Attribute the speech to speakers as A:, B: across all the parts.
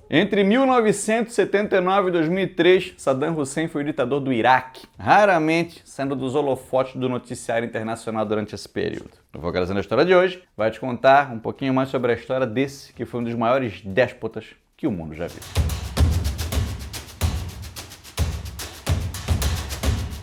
A: Entre 1979 e 2003, Saddam Hussein foi o ditador do Iraque, raramente sendo dos holofotes do noticiário internacional durante esse período. No Focalizando na História de hoje, vai te contar um pouquinho mais sobre a história desse que foi um dos maiores déspotas que o mundo já viu.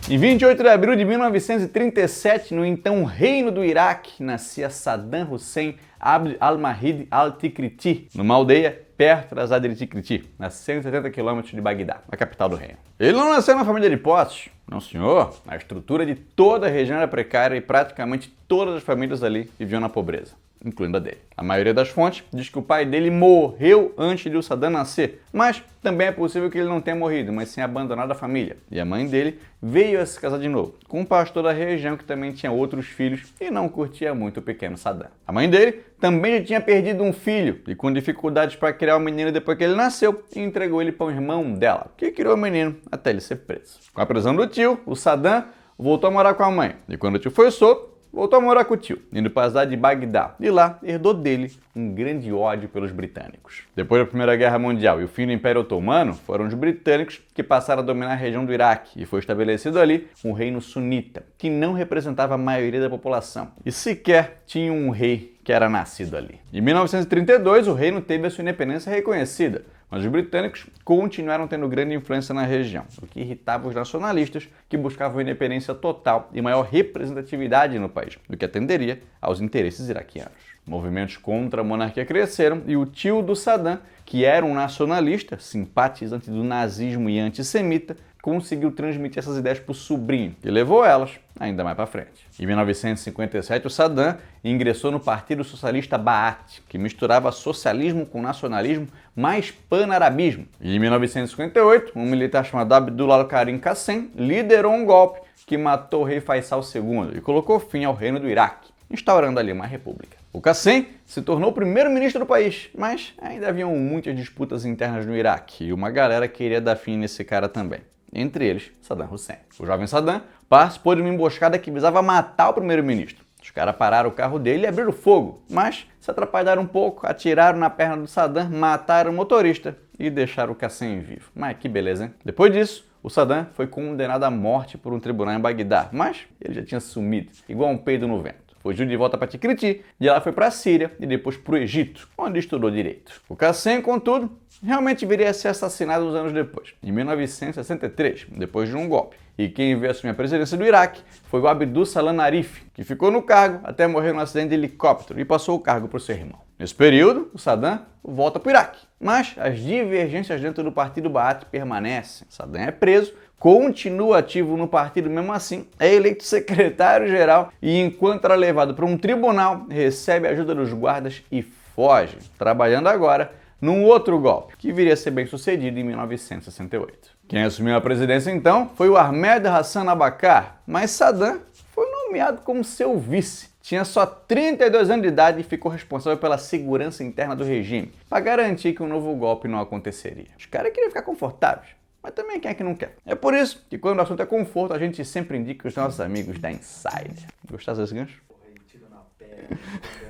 A: Em 28 de abril de 1937, no então Reino do Iraque, nascia Saddam Hussein Abd al-Mahdi al-Tikriti, numa aldeia perto da Zadr Tikriti, a 170 km de Bagdá, a capital do reino. Ele não nasceu numa família de posses, não senhor. A estrutura de toda a região era precária e praticamente todas as famílias ali viviam na pobreza, incluindo a dele. A maioria das fontes diz que o pai dele morreu antes de o Saddam nascer, mas também é possível que ele não tenha morrido, mas sim abandonado a família. E a mãe dele veio a se casar de novo, com um pastor da região que também tinha outros filhos e não curtia muito o pequeno Saddam. A mãe dele também já tinha perdido um filho e com dificuldades para criar o menino depois que ele nasceu, e entregou ele para o irmão dela, que criou o menino até ele ser preso. Com a prisão do tio, o Saddam voltou a morar com a mãe, e quando o tio foi solto, voltou a morar com o tio, indo para a cidade de Bagdá, e lá herdou dele um grande ódio pelos britânicos. Depois da Primeira Guerra Mundial e o fim do Império Otomano, foram os britânicos que passaram a dominar a região do Iraque, e foi estabelecido ali um reino sunita, que não representava a maioria da população, e sequer tinha um rei que era nascido ali. Em 1932, o reino teve a sua independência reconhecida, mas os britânicos continuaram tendo grande influência na região, o que irritava os nacionalistas que buscavam independência total e maior representatividade no país, o que atenderia aos interesses iraquianos. Movimentos contra a monarquia cresceram e o tio do Saddam, que era um nacionalista, simpatizante do nazismo e antissemita, conseguiu transmitir essas ideias para o sobrinho e levou elas ainda mais para frente. Em 1957, o Saddam ingressou no Partido Socialista Baath, que misturava socialismo com nacionalismo mais pan-arabismo. E em 1958, um militar chamado Abdullah al-Karim Qassem liderou um golpe que matou o rei Faisal II e colocou fim ao reino do Iraque, instaurando ali uma república. O Qassem se tornou o primeiro-ministro do país, mas ainda haviam muitas disputas internas no Iraque e uma galera queria dar fim nesse cara também. Entre eles, Saddam Hussein. O jovem Saddam participou de uma emboscada que visava matar o primeiro-ministro. Os caras pararam o carro dele e abriram fogo, mas se atrapalharam um pouco, atiraram na perna do Saddam, mataram o motorista e deixaram o Qassem vivo. Mas que beleza, hein? Depois disso, o Saddam foi condenado à morte por um tribunal em Bagdá, mas ele já tinha sumido, igual um peido no vento. Fugiu de volta para Tikriti, de lá foi para a Síria e depois para o Egito, onde estudou direito. O Qassem, contudo, realmente viria a ser assassinado uns anos depois, em 1963, depois de um golpe. E quem veio assumir a presidência do Iraque foi o Abdus Salam Arif, que ficou no cargo até morrer num acidente de helicóptero e passou o cargo para o seu irmão. Nesse período, o Saddam volta para o Iraque, mas as divergências dentro do partido Baath permanecem. Saddam é preso, continua ativo no partido mesmo assim, é eleito secretário-geral e, enquanto era levado para um tribunal, recebe a ajuda dos guardas e foge, trabalhando agora num outro golpe, que viria a ser bem sucedido em 1968. Quem assumiu a presidência então foi o Ahmed Hassan Abaqar, mas Saddam foi nomeado como seu vice. Tinha só 32 anos de idade e ficou responsável pela segurança interna do regime, para garantir que um novo golpe não aconteceria. Os caras queriam ficar confortáveis, mas também quem é que não quer? É por isso que quando o assunto é conforto, a gente sempre indica os nossos amigos da Insider. Gostasse desse gancho?
B: Porra, aí tiro na perna,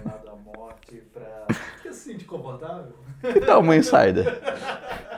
B: condenado à morte pra... Que se sente confortável?
A: Que tal uma Insider?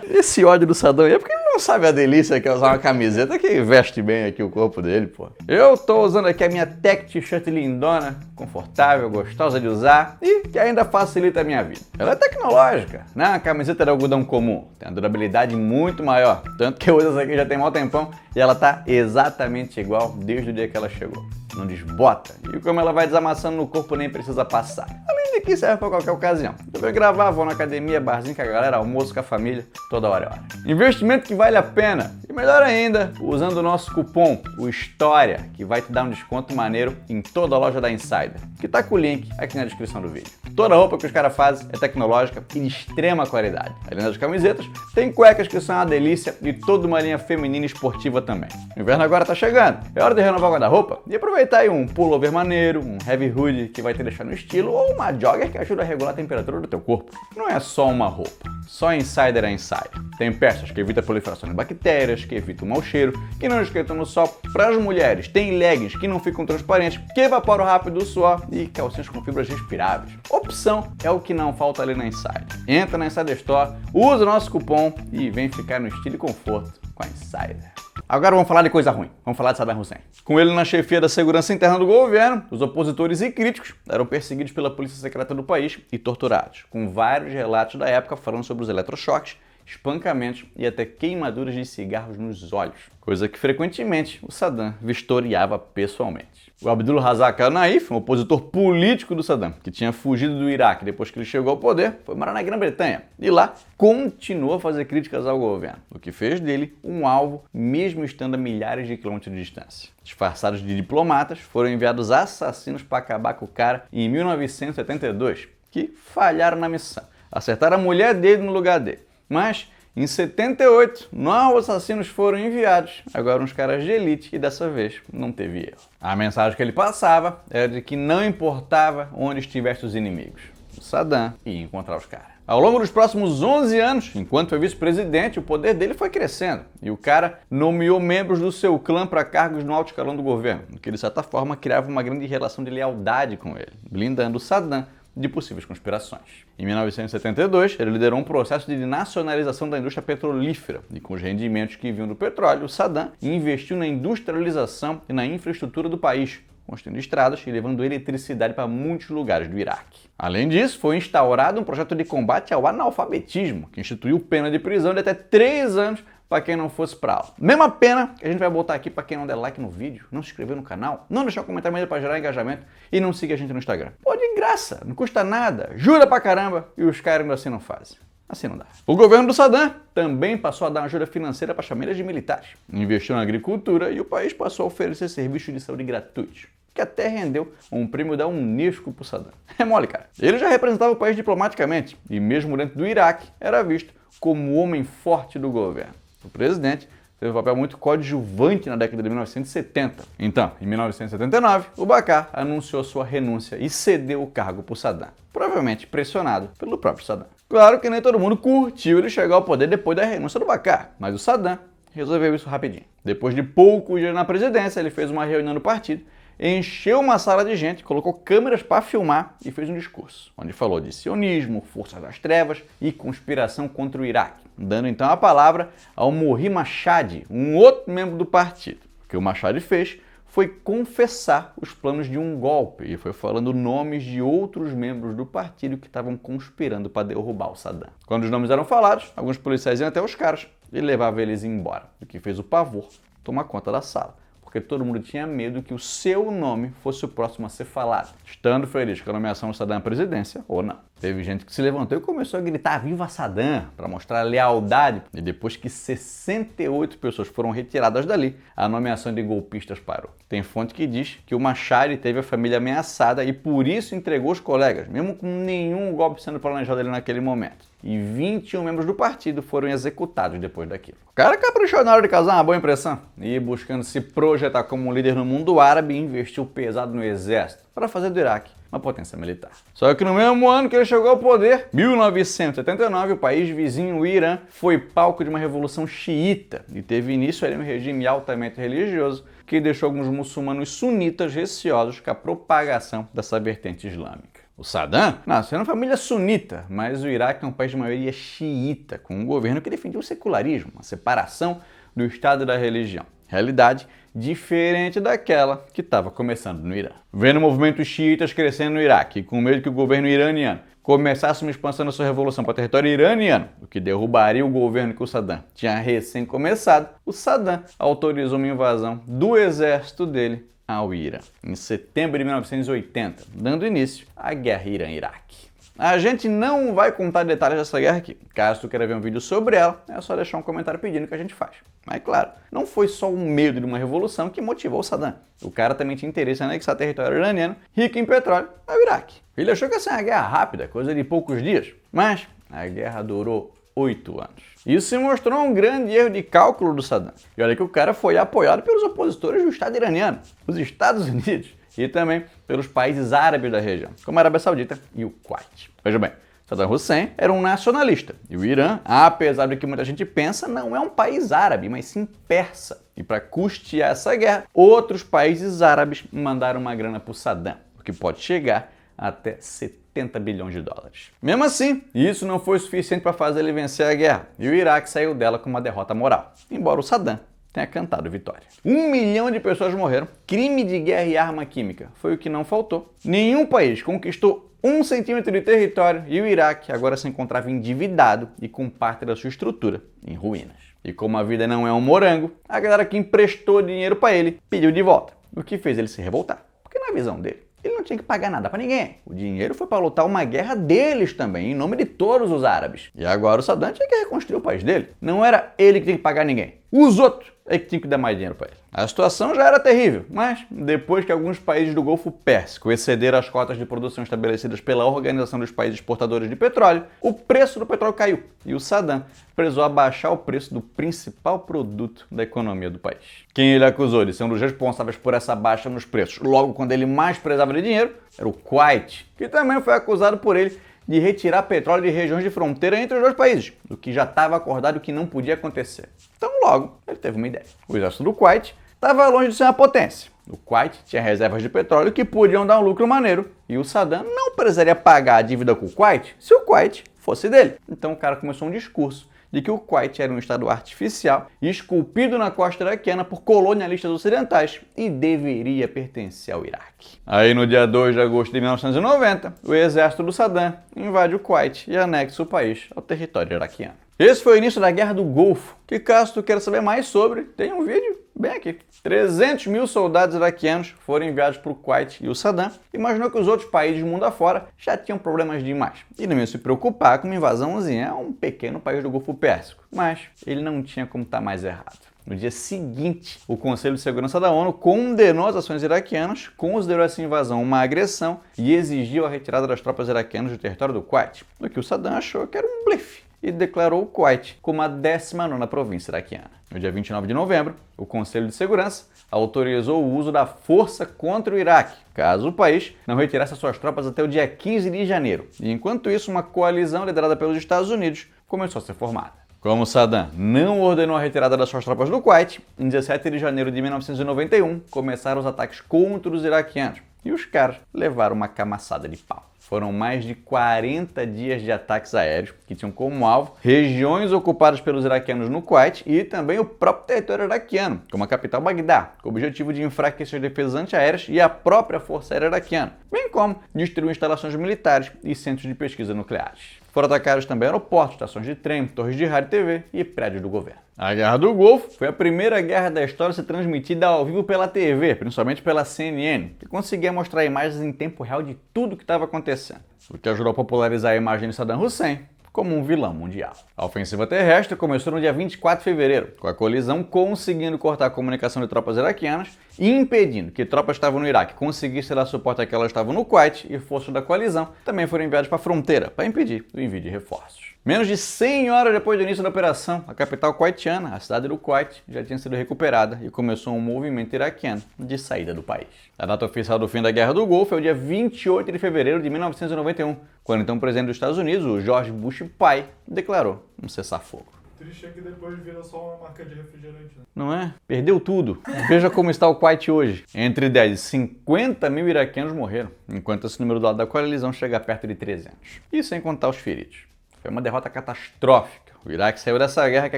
A: Esse ódio do Saddam aí é porque ele não sabe a delícia que é usar uma camiseta que veste bem aqui o corpo dele, pô. Eu tô usando aqui a minha Tech T-shirt lindona, confortável, gostosa de usar e que ainda facilita a minha vida. Ela é tecnológica, não é uma camiseta de algodão comum. Tem uma durabilidade muito maior, tanto que eu uso essa aqui já tem mó tempão e ela tá exatamente igual desde o dia que ela chegou. Não desbota e como ela vai desamassando no corpo nem precisa passar. Além de que serve para qualquer ocasião. Eu vou gravar, vou na academia, barzinho com a galera, almoço com a família, toda hora é hora. Investimento que vale a pena. E melhor ainda, usando o nosso cupom, o História, que vai te dar um desconto maneiro em toda a loja da Insider, que tá com o link aqui na descrição do vídeo. Toda a roupa que os caras fazem é tecnológica e de extrema qualidade. Além das camisetas, tem cuecas que são uma delícia e toda uma linha feminina esportiva também. O inverno agora tá chegando, é hora de renovar o guarda-roupa e aproveitar aí um pullover maneiro, um heavy hoodie que vai te deixar no estilo ou uma jogger que ajuda a regular a temperatura do teu corpo. Não é só uma roupa, só Insider é Insider. Tem peças que evitam a proliferação de bactérias, que evitam o mau cheiro, que não esquentam no sol. Para as mulheres, tem leggings que não ficam transparentes, que evaporam rápido o suor e calcinhas com fibras respiráveis. Opção é o que não falta ali na Inside. Entra na Insider Store, usa o nosso cupom e vem ficar no estilo e conforto com a Insider. Agora vamos falar de coisa ruim. Vamos falar de Saddam Hussein. Com ele na chefia da segurança interna do governo, os opositores e críticos eram perseguidos pela polícia secreta do país e torturados, com vários relatos da época falando sobre os eletrochoques, espancamentos e até queimaduras de cigarros nos olhos, coisa que frequentemente o Saddam vistoriava pessoalmente. O Abdul Razak al-Naif, um opositor político do Saddam, que tinha fugido do Iraque depois que ele chegou ao poder, foi morar na Grã-Bretanha e lá continuou a fazer críticas ao governo, o que fez dele um alvo mesmo estando a milhares de quilômetros de distância. Disfarçados de diplomatas, foram enviados assassinos para acabar com o cara em 1972, que falharam na missão. Acertaram a mulher dele no lugar dele. Mas, em 78, novos assassinos foram enviados, agora uns caras de elite, e dessa vez não teve erro. A mensagem que ele passava era de que não importava onde estivessem os inimigos, o Saddam ia encontrar os caras. Ao longo dos próximos 11 anos, enquanto foi vice-presidente, o poder dele foi crescendo, e o cara nomeou membros do seu clã para cargos no alto escalão do governo, o que de certa forma criava uma grande relação de lealdade com ele, blindando o Saddam de possíveis conspirações. Em 1972, ele liderou um processo de nacionalização da indústria petrolífera e com os rendimentos que vinham do petróleo, o Saddam investiu na industrialização e na infraestrutura do país, construindo estradas e levando eletricidade para muitos lugares do Iraque. Além disso, foi instaurado um projeto de combate ao analfabetismo, que instituiu pena de prisão de até 3 anos para quem não fosse para aula. Mesma pena que a gente vai botar aqui para quem não der like no vídeo, não se inscrever no canal, não deixar um comentário para gerar engajamento e não seguir a gente no Instagram. Pô, de graça, não custa nada, jura pra caramba e os caras ainda assim não fazem. Assim não dá. O governo do Saddam também passou a dar ajuda financeira para famílias de militares, investiu na agricultura e o país passou a oferecer serviços de saúde gratuitos, que até rendeu um prêmio da Unesco pro Saddam. É mole, cara. Ele já representava o país diplomaticamente e mesmo dentro do Iraque era visto como o homem forte do governo. O presidente teve um papel muito coadjuvante na década de 1970. Então, em 1979, o Bakr anunciou sua renúncia e cedeu o cargo para o Saddam, provavelmente pressionado pelo próprio Saddam. Claro que nem todo mundo curtiu ele chegar ao poder depois da renúncia do Bakr, mas o Saddam resolveu isso rapidinho. Depois de poucos dias na presidência, ele fez uma reunião no partido, encheu uma sala de gente, colocou câmeras para filmar e fez um discurso, onde falou de sionismo, forças das trevas e conspiração contra o Iraque, dando então a palavra ao Mohi Mashhad, um outro membro do partido. O que o Mashhad fez foi confessar os planos de um golpe e foi falando nomes de outros membros do partido que estavam conspirando para derrubar o Saddam. Quando os nomes eram falados, alguns policiais iam até os caras e levavam eles embora, o que fez o pavor tomar conta da sala, porque todo mundo tinha medo que o seu nome fosse o próximo a ser falado, estando feliz com a nomeação do Saddam à presidência ou não. Teve gente que se levantou e começou a gritar "Viva Saddam!" para mostrar lealdade, e depois que 68 pessoas foram retiradas dali, a nomeação de golpistas parou. Tem fonte que diz que o Mashhad teve a família ameaçada e por isso entregou os colegas, mesmo com nenhum golpe sendo planejado ali naquele momento. E 21 membros do partido foram executados depois daquilo. O cara caprichou na hora de causar uma boa impressão e, buscando se projetar como um líder no mundo árabe, investiu pesado no exército para fazer do Iraque uma potência militar. Só que no mesmo ano que ele chegou ao poder, 1979, o país vizinho, o Irã, foi palco de uma revolução xiita e teve início ali um regime altamente religioso que deixou alguns muçulmanos sunitas receosos com a propagação dessa vertente islâmica. O Saddam nasceu na família sunita, mas o Iraque é um país de maioria xiita, com um governo que defendia o secularismo, a separação do Estado e da religião. Realidade diferente daquela que estava começando no Irã. Vendo movimentos xiitas crescendo no Iraque e com medo que o governo iraniano começasse uma expansão da sua revolução para o território iraniano, o que derrubaria o governo que o Saddam tinha recém começado, o Saddam autorizou uma invasão do exército dele ao Irã, em setembro de 1980, dando início à Guerra Irã-Iraque. A gente não vai contar detalhes dessa guerra aqui. Caso tu queira ver um vídeo sobre ela, é só deixar um comentário pedindo que a gente faz. Mas claro, não foi só o medo de uma revolução que motivou o Saddam. O cara também tinha interesse em anexar território iraniano, rico em petróleo, ao Iraque. Ele achou que ia ser uma guerra rápida, coisa de poucos dias, mas a guerra durou 8 anos. Isso se mostrou um grande erro de cálculo do Saddam. E olha que o cara foi apoiado pelos opositores do Estado iraniano, os Estados Unidos, e também pelos países árabes da região, como a Arábia Saudita e o Kuwait. Veja bem, Saddam Hussein era um nacionalista e o Irã, apesar do que muita gente pensa, não é um país árabe, mas sim persa. E para custear essa guerra, outros países árabes mandaram uma grana para o Saddam, o que pode chegar até 70 bilhões de dólares. Mesmo assim, isso não foi suficiente para fazer ele vencer a guerra, e o Iraque saiu dela com uma derrota moral, embora o Saddam tenha cantado vitória. 1 milhão de pessoas morreram, crime de guerra e arma química foi o que não faltou. Nenhum país conquistou 1 centímetro de território e o Iraque agora se encontrava endividado e com parte da sua estrutura em ruínas. E como a vida não é um morango, a galera que emprestou dinheiro para ele pediu de volta, o que fez ele se revoltar, porque na visão dele, ele não tinha que pagar nada para ninguém. O dinheiro foi para lutar uma guerra deles também, em nome de todos os árabes. E agora o Saddam tinha que reconstruir o país dele. Não era ele que tinha que pagar ninguém. Os outros é que tinham que dar mais dinheiro para ele. A situação já era terrível, mas depois que alguns países do Golfo Pérsico excederam as cotas de produção estabelecidas pela Organização dos Países Exportadores de Petróleo, o preço do petróleo caiu e o Saddam precisou abaixar o preço do principal produto da economia do país. Quem ele acusou de ser um dos responsáveis por essa baixa nos preços, logo quando ele mais precisava de dinheiro, era o Kuwait, que também foi acusado por ele de retirar petróleo de regiões de fronteira entre os dois países, o que já estava acordado que não podia acontecer. Então logo, ele teve uma ideia. O exército do Kuwait estava longe de ser uma potência. O Kuwait tinha reservas de petróleo que podiam dar um lucro maneiro, e o Saddam não precisaria pagar a dívida com o Kuwait se o Kuwait fosse dele. Então o cara começou um discurso de que o Kuwait era um estado artificial e esculpido na costa iraquiana por colonialistas ocidentais e deveria pertencer ao Iraque. Aí no dia 2 de agosto de 1990, o exército do Saddam invade o Kuwait e anexa o país ao território iraquiano. Esse foi o início da Guerra do Golfo, que caso tu queira saber mais sobre, tem um vídeo bem aqui. 300 mil soldados iraquianos foram enviados para o Kuwait e o Saddam imaginou que os outros países do mundo afora já tinham problemas demais e não iam se preocupar com uma invasãozinha a um pequeno país do Golfo Pérsico. Mas ele não tinha como estar mais errado. No dia seguinte, o Conselho de Segurança da ONU condenou as ações iraquianas, considerou essa invasão uma agressão e exigiu a retirada das tropas iraquianas do território do Kuwait, o que o Saddam achou que era um blefe e declarou o Kuwait como a 19ª província iraquiana. No dia 29 de novembro, o Conselho de Segurança autorizou o uso da força contra o Iraque, caso o país não retirasse suas tropas até o dia 15 de janeiro. E enquanto isso, uma coalizão liderada pelos Estados Unidos começou a ser formada. Como Saddam não ordenou a retirada das suas tropas do Kuwait, em 17 de janeiro de 1991 começaram os ataques contra os iraquianos e os caras levaram uma camaçada de pau. Foram mais de 40 dias de ataques aéreos que tinham como alvo regiões ocupadas pelos iraquianos no Kuwait e também o próprio território iraquiano, como a capital Bagdá, com o objetivo de enfraquecer as defesas antiaéreas e a própria força aérea iraquiana, bem como destruir instalações militares e centros de pesquisa nucleares. Foram atacados também aeroportos, estações de trem, torres de rádio e TV e prédios do governo. A Guerra do Golfo foi a primeira guerra da história a ser transmitida ao vivo pela TV, principalmente pela CNN, que conseguia mostrar imagens em tempo real de tudo que estava acontecendo, o que ajudou a popularizar a imagem de Saddam Hussein como um vilão mundial. A ofensiva terrestre começou no dia 24 de fevereiro, com a coalizão conseguindo cortar a comunicação de tropas iraquianas e impedindo que tropas que estavam no Iraque conseguissem dar suporte àquelas que estavam no Kuwait, e forças da coalizão também foram enviadas para a fronteira para impedir o envio de reforços. Menos de 100 horas depois do início da operação, a capital kuwaitiana, a cidade do Kuwait, já tinha sido recuperada e começou um movimento iraquiano de saída do país. A data oficial do fim da Guerra do Golfo é o dia 28 de fevereiro de 1991, quando então o presidente dos Estados Unidos, o George Bush pai, declarou um cessar-fogo.
B: Triste é que depois vira só uma marca de refrigerante, né?
A: Não é? Perdeu tudo. Veja como está o Kuwait hoje. Entre 10 e 50 mil iraquianos morreram, enquanto esse número do lado da coalizão chega perto de 300. E sem contar os feridos. Foi uma derrota catastrófica. O Iraque saiu dessa guerra com a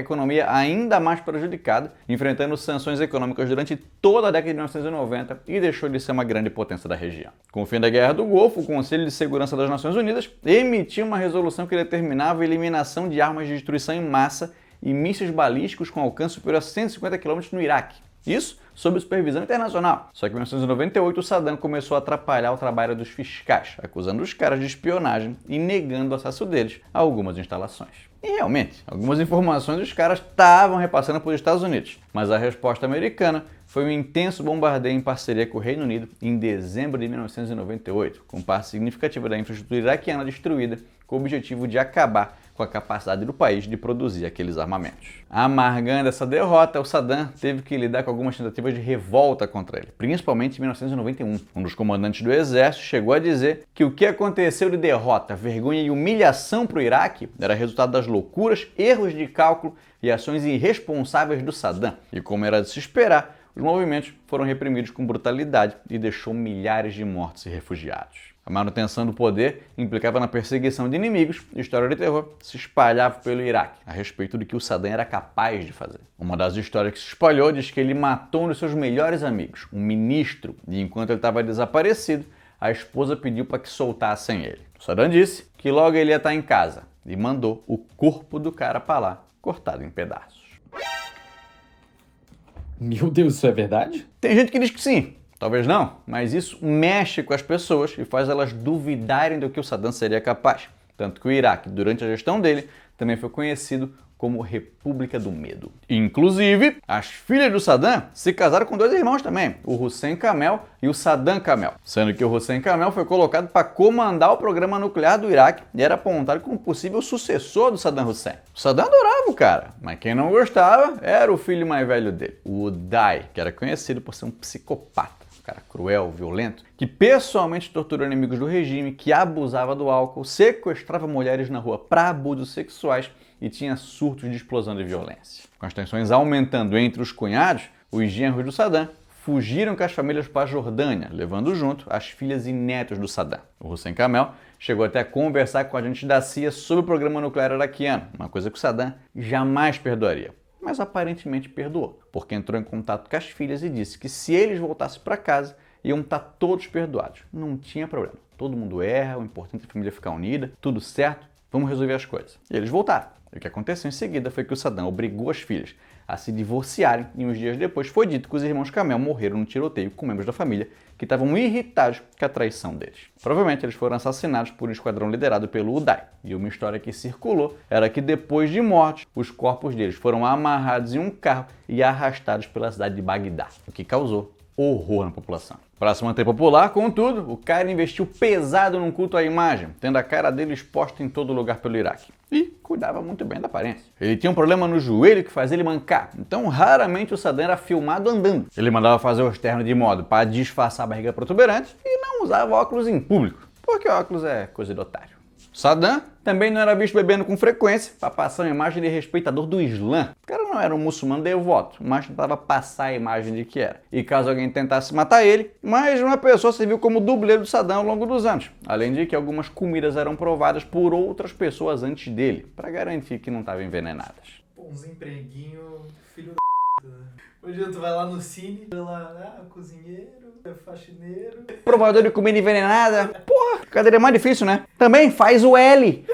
A: economia ainda mais prejudicada, enfrentando sanções econômicas durante toda a década de 1990 e deixou de ser uma grande potência da região. Com o fim da Guerra do Golfo, o Conselho de Segurança das Nações Unidas emitiu uma resolução que determinava a eliminação de armas de destruição em massa e mísseis balísticos com alcance superior a 150 km no Iraque. Isso sob supervisão internacional. Só que em 1998 o Saddam começou a atrapalhar o trabalho dos fiscais, acusando os caras de espionagem e negando o acesso deles a algumas instalações. E realmente, algumas informações os caras estavam repassando para os Estados Unidos, mas a resposta americana foi um intenso bombardeio em parceria com o Reino Unido em dezembro de 1998, com parte significativa da infraestrutura iraquiana destruída, com o objetivo de acabar com a capacidade do país de produzir aqueles armamentos. Amargando essa derrota, o Saddam teve que lidar com algumas tentativas de revolta contra ele, principalmente em 1991. Um dos comandantes do exército chegou a dizer que o que aconteceu de derrota, vergonha e humilhação para o Iraque era resultado das loucuras, erros de cálculo e ações irresponsáveis do Saddam. E como era de se esperar, os movimentos foram reprimidos com brutalidade e deixou milhares de mortos e refugiados. A manutenção do poder implicava na perseguição de inimigos e a história de terror se espalhava pelo Iraque a respeito do que o Saddam era capaz de fazer. Uma das histórias que se espalhou diz que ele matou um dos seus melhores amigos, um ministro, e enquanto ele estava desaparecido, a esposa pediu para que soltassem ele. O Saddam disse que logo ele ia estar em casa e mandou o corpo do cara para lá, cortado em pedaços.
C: Meu Deus, isso é verdade?
A: Tem gente que diz que sim, talvez não, mas isso mexe com as pessoas e faz elas duvidarem do que o Saddam seria capaz. Tanto que o Iraque, durante a gestão dele, também foi conhecido como República do Medo. Inclusive, as filhas do Saddam se casaram com dois irmãos também, o Hussein Kamel e o Saddam Kamel, sendo que o Hussein Kamel foi colocado para comandar o programa nuclear do Iraque e era apontado como possível sucessor do Saddam Hussein. O Saddam adorava o cara, mas quem não gostava era o filho mais velho dele, o Uday, que era conhecido por ser um psicopata. Cara cruel, violento, que pessoalmente torturou inimigos do regime, que abusava do álcool, sequestrava mulheres na rua para abusos sexuais e tinha surtos de explosão de violência. Com as tensões aumentando entre os cunhados, os genros do Saddam fugiram com as famílias para a Jordânia, levando junto as filhas e netos do Saddam. O Hussein Kamel chegou até a conversar com agentes da CIA sobre o programa nuclear iraquiano, uma coisa que o Saddam jamais perdoaria. Mas aparentemente perdoou, porque entrou em contato com as filhas e disse que se eles voltassem para casa, iam estar todos perdoados. Não tinha problema. Todo mundo erra, o importante é a família ficar unida, tudo certo, vamos resolver as coisas. E eles voltaram. E o que aconteceu em seguida foi que o Saddam obrigou as filhas a se divorciarem e uns dias depois foi dito que os irmãos Kamel morreram no tiroteio com membros da família que estavam irritados com a traição deles. Provavelmente eles foram assassinados por um esquadrão liderado pelo Uday. E uma história que circulou era que depois de mortos, os corpos deles foram amarrados em um carro e arrastados pela cidade de Bagdá, o que causou horror na população. Para se manter popular, contudo, o cara investiu pesado num culto à imagem, tendo a cara dele exposta em todo lugar pelo Iraque. E cuidava muito bem da aparência. Ele tinha um problema no joelho que fazia ele mancar, então raramente o Saddam era filmado andando. Ele mandava fazer o externo de modo para disfarçar a barriga protuberante e não usava óculos em público, porque óculos é coisa de otário. Saddam também não era visto bebendo com frequência para passar uma imagem de respeitador do Islã. O cara não era um muçulmano devoto, mas tentava passar a imagem de que era. E caso alguém tentasse matar ele, mais uma pessoa serviu como dublê do Saddam ao longo dos anos. Além de que algumas comidas eram provadas por outras pessoas antes dele, para garantir que não estavam envenenadas.
B: Pô, uns empreguinhos, filho da p. Hoje tu vai lá no cine, vai lá, cozinheiro, faxineiro.
A: Provador de comida envenenada. Porra, cadeira é mais difícil, né? Também faz o L.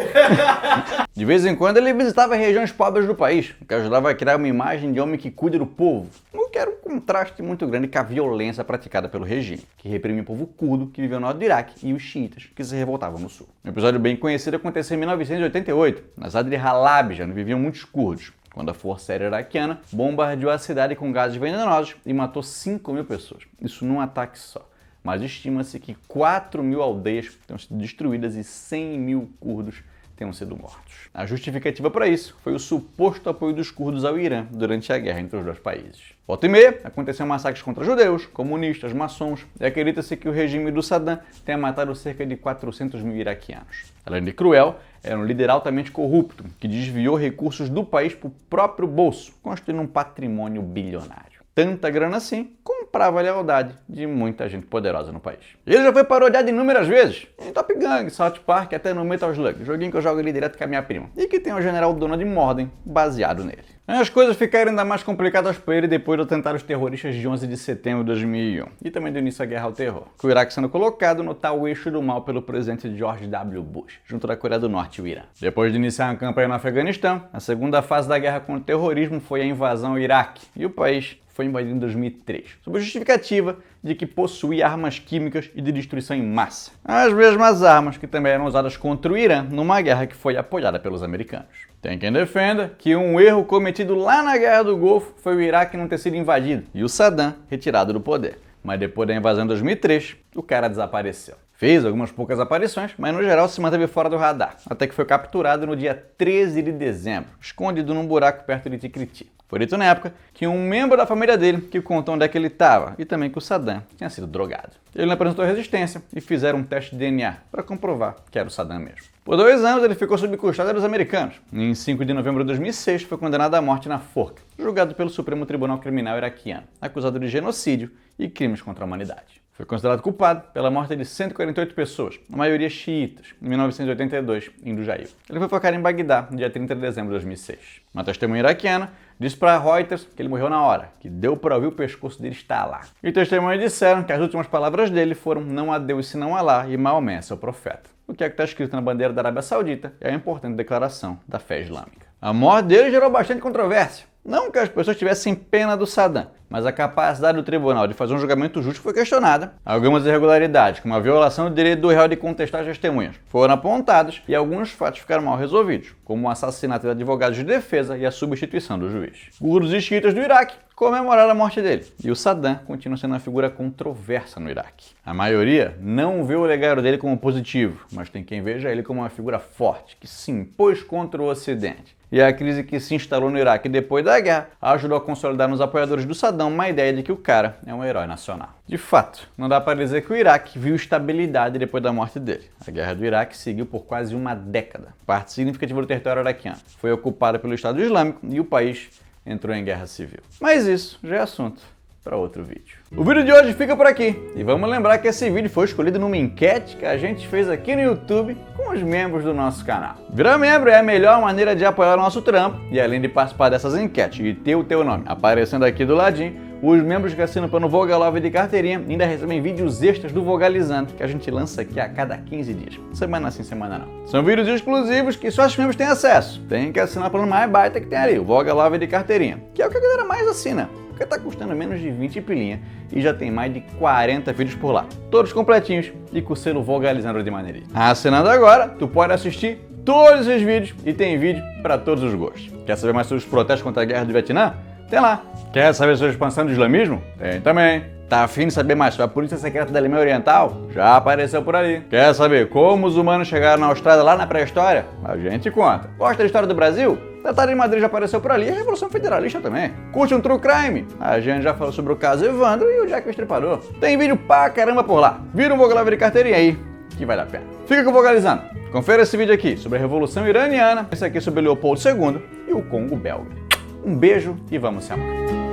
A: De vez em quando ele visitava regiões pobres do país, o que ajudava a criar uma imagem de homem que cuida do povo, o que era um contraste muito grande com a violência praticada pelo regime, que reprimia o povo curdo que vivia no norte do Iraque e os xiitas, que se revoltavam no sul. Um episódio bem conhecido aconteceu em 1988, na cidade de Halabja, onde viviam muitos curdos, quando a Força Aérea Iraquiana bombardeou a cidade com gases venenosos e matou 5.000 pessoas. Isso num ataque só. Mas estima-se que 4.000 aldeias tenham sido destruídas e 100.000 curdos tenham sido mortos. A justificativa para isso foi o suposto apoio dos curdos ao Irã durante a guerra entre os dois países. Volta e meia, aconteceram massacres contra judeus, comunistas, maçons, e acredita-se que o regime do Saddam tenha matado cerca de 400.000 iraquianos. Além de cruel, era um líder altamente corrupto, que desviou recursos do país para o próprio bolso, construindo um patrimônio bilionário. Tanta grana assim, comprava a lealdade de muita gente poderosa no país. Ele já foi parodiado inúmeras vezes, em Top Gun, South Park, até no Metal Slug, joguinho que eu jogo ali direto com a minha prima, e que tem o general Donald Morden baseado nele. As coisas ficaram ainda mais complicadas para ele depois do atentado aos terroristas de 11 de setembro de 2001 e também do início da guerra ao terror, com o Iraque sendo colocado no tal eixo do mal pelo presidente George W. Bush, junto da Coreia do Norte e o Irã. Depois de iniciar uma campanha no Afeganistão, a segunda fase da guerra contra o terrorismo foi a invasão ao Iraque, e o país foi invadido em 2003, sob a justificativa de que possuía armas químicas e de destruição em massa. As mesmas armas que também eram usadas contra o Irã numa guerra que foi apoiada pelos americanos. Tem quem defenda que um erro cometido lá na Guerra do Golfo foi o Iraque não ter sido invadido e o Saddam retirado do poder. Mas depois da invasão em 2003, o cara desapareceu. Fez algumas poucas aparições, mas no geral se manteve fora do radar, até que foi capturado no dia 13 de dezembro, escondido num buraco perto de Ticriti. Foi dito na época que um membro da família dele que contou onde é que ele estava e também que o Saddam tinha sido drogado. Ele não apresentou resistência e fizeram um teste de DNA para comprovar que era o Saddam mesmo. Por 2 anos ele ficou sob custódia dos americanos. Em 5 de novembro de 2006 foi condenado à morte na forca, julgado pelo Supremo Tribunal Criminal iraquiano, acusado de genocídio e crimes contra a humanidade. Foi considerado culpado pela morte de 148 pessoas, a maioria xiitas, em 1982, em Dujail. Ele foi focado em Bagdá, no dia 30 de dezembro de 2006. Uma testemunha iraquiana disse para Reuters que ele morreu na hora, que deu para ouvir o pescoço dele estalar. E testemunhas disseram que as últimas palavras dele foram "não há Deus senão Alá e Maomé é seu profeta", o que é que está escrito na bandeira da Arábia Saudita e é a importante declaração da fé islâmica. A morte dele gerou bastante controvérsia. Não que as pessoas tivessem pena do Saddam, mas a capacidade do tribunal de fazer um julgamento justo foi questionada. Algumas irregularidades, como a violação do direito do réu de contestar as testemunhas, foram apontadas e alguns fatos ficaram mal resolvidos, como o assassinato de advogados de defesa e a substituição do juiz. Gurus e xiitas do Iraque comemoraram a morte dele, e o Saddam continua sendo uma figura controversa no Iraque. A maioria não vê o legado dele como positivo, mas tem quem veja ele como uma figura forte, que se impôs contra o Ocidente. E a crise que se instalou no Iraque depois da guerra ajudou a consolidar nos apoiadores do Saddam uma ideia de que o cara é um herói nacional. De fato, não dá para dizer que o Iraque viu estabilidade depois da morte dele. A guerra do Iraque seguiu por quase uma década. Parte significativa do território iraquiano foi ocupada pelo Estado Islâmico e o país entrou em guerra civil. Mas isso já é assunto para outro vídeo. O vídeo de hoje fica por aqui. E vamos lembrar que esse vídeo foi escolhido numa enquete que a gente fez aqui no YouTube com os membros do nosso canal. Virar membro é a melhor maneira de apoiar o nosso trampo e além de participar dessas enquetes e ter o teu nome aparecendo aqui do ladinho, os membros que assinam pelo Vogalove de carteirinha ainda recebem vídeos extras do Vogalizando, que a gente lança aqui a cada 15 dias. Semana sim, semana não. São vídeos exclusivos que só os membros têm acesso. Tem que assinar pelo mais baita que tem ali, o Vogalove de carteirinha, que é o que a galera mais assina, porque tá custando menos de 20 pilinha e já tem mais de 40 vídeos por lá, todos completinhos e com o selo Vogalizando de maneirinha. Assinando agora, tu pode assistir todos os vídeos e tem vídeo para todos os gostos. Quer saber mais sobre os protestos contra a guerra do Vietnã? Tem lá. Quer saber sobre a expansão do islamismo? Tem também. Tá afim de saber mais sobre a polícia secreta da Alemanha Oriental? Já apareceu por ali. Quer saber como os humanos chegaram na Austrália lá na pré-história? A gente conta. Gosta da história do Brasil? Tratado de Madrid já apareceu por ali e a Revolução Federalista também. Curte um True Crime? A gente já falou sobre o caso Evandro e o Jack o Estripador. Tem vídeo pra caramba por lá. Vira um Vogalove de carteirinha aí, que vale a pena. Fica com o Vogalizando. Confere esse vídeo aqui sobre a Revolução Iraniana, esse aqui sobre Leopoldo II e o Congo belga. Um beijo e vamos se amar.